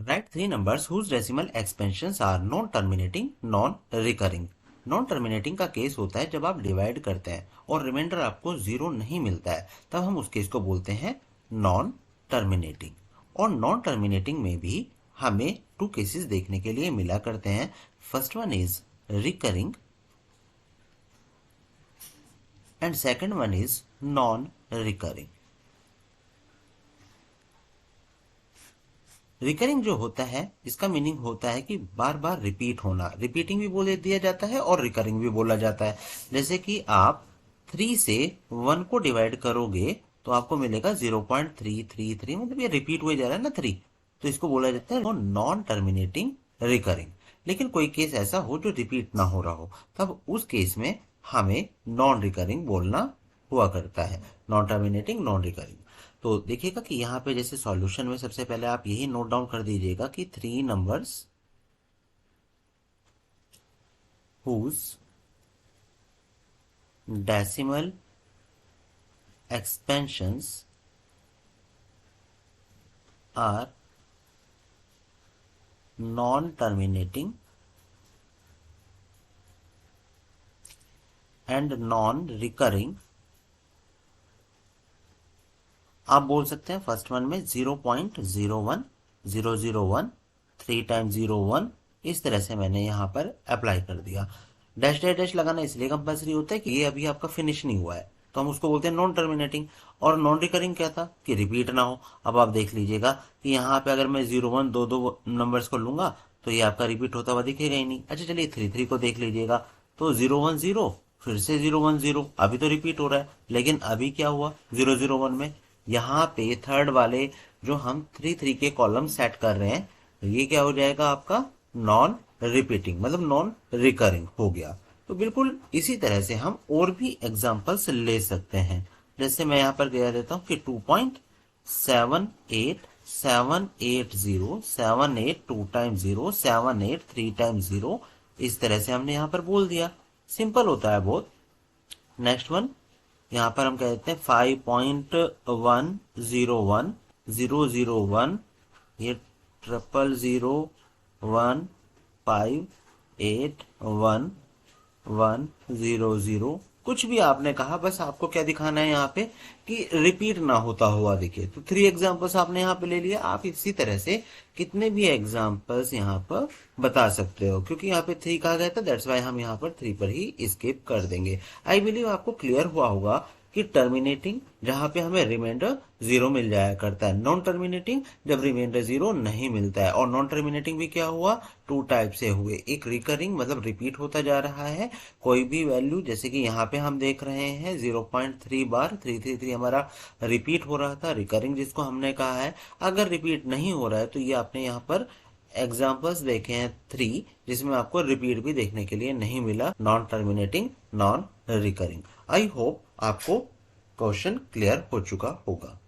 Write three numbers whose decimal expansions are non-terminating, non-recurring. Non terminating का case होता है जब आप डिवाइड करते हैं और रिमाइंडर आपको जीरो नहीं मिलता है, तब हम उस केस को बोलते हैं नॉन टर्मिनेटिंग। और नॉन टर्मिनेटिंग में भी हमें टू केसेस देखने के लिए मिला करते हैं। First one is recurring and second one is non recurring. Recurring जो होता है इसका मीनिंग होता है कि बार बार रिपीट होना, रिपीटिंग भी बोल दिया जाता है और रिकरिंग भी बोला जाता है। जैसे कि आप 3 से 1 को डिवाइड करोगे तो आपको मिलेगा 0.333, मतलब ये रिपीट हुए जा रहा है ना 3, तो इसको बोला जाता है नॉन टर्मिनेटिंग रिकरिंग। लेकिन कोई केस ऐसा हो जो रिपीट ना हो रहा हो, तब उस केस में हमें नॉन रिकरिंग बोलना हुआ करता है, नॉन टर्मिनेटिंग नॉन रिकरिंग। तो देखिएगा कि यहाँ पे जैसे सॉल्यूशन में सबसे पहले आप यही नोट डाउन कर दीजिएगा कि three numbers whose decimal expansions are non-terminating and non-recurring। आप बोल सकते हैं फर्स्ट वन में 0.01001, 3 टाइम्स 0 1, इस तरह से मैंने यहाँ पर अप्लाई कर दिया। डैश डैश डैश लगाना इसलिए कंपल्सरी होता है कि ये अभी आपका फिनिश नहीं हुआ है, तो हम उसको बोलते हैं नॉन टर्मिनेटिंग। और नॉन रिकरिंग क्या था कि रिपीट ना हो। अब आप देख लीजिएगा कि यहाँ पे अगर मैं 0 1 दो नंबर्स को लूंगा तो ये आपका रिपीट होता हुआ दिखेगा ही नहीं। अच्छा चलिए 3 3 को देख लीजिएगा, तो 0 1 0, फिर से 0 1 0, अभी तो रिपीट हो रहा है। लेकिन अभी क्या हुआ 0 0 1 में, यहाँ पे थर्ड वाले जो हम 3 3 के कॉलम सेट कर रहे हैं, ये क्या हो जाएगा आपका नॉन रिपीटिंग, मतलब नॉन रिकरिंग हो गया। तो बिल्कुल इसी तरह से हम और भी एग्जांपल्स ले सकते हैं। जैसे मैं यहाँ पर दे देता हूँ कि 2.78780, 78 2 टाइम्स 0, 78 3 टाइम्स 0, इस तरह से हमने यहाँ पर बोल दिया। सिंपल होता है बहुत। नेक्स्ट वन यहाँ पर हम कह देते हैं 5.101, ये 00015811100, कुछ भी आपने कहा, बस आपको क्या दिखाना है यहाँ पे कि रिपीट ना होता हुआ दिखे। तो 3 एग्जांपल्स आपने यहाँ पे ले लिया। आप इसी तरह से कितने भी एग्जांपल्स यहाँ पर बता सकते हो, क्योंकि यहाँ पे 3 कहा गया था, दैट्स वाई हम यहाँ पर 3 पर ही स्किप कर देंगे। आई बिलीव आपको क्लियर हुआ होगा कि टर्मिनेटिंग जहां पे हमें रिमाइंडर 0 मिल जाया करता है, नॉन टर्मिनेटिंग जब रिमाइंडर 0 नहीं मिलता है। और नॉन टर्मिनेटिंग भी क्या हुआ, 2 टाइप से हुए, एक रिकरिंग मतलब रिपीट होता जा रहा है कोई भी वैल्यू, जैसे कि यहाँ पे हम देख रहे हैं 0.3 बार 333 हमारा रिपीट हो रहा था। रिकरिंग जिसको हमने कहा है अगर रिपीट नहीं हो रहा है, तो ये आपने यहाँ पर एग्जाम्पल्स देखे हैं 3, जिसमें आपको रिपीट भी देखने के लिए नहीं मिला, non terminating non recurring. I hope आपको क्वेश्चन क्लियर हो चुका होगा।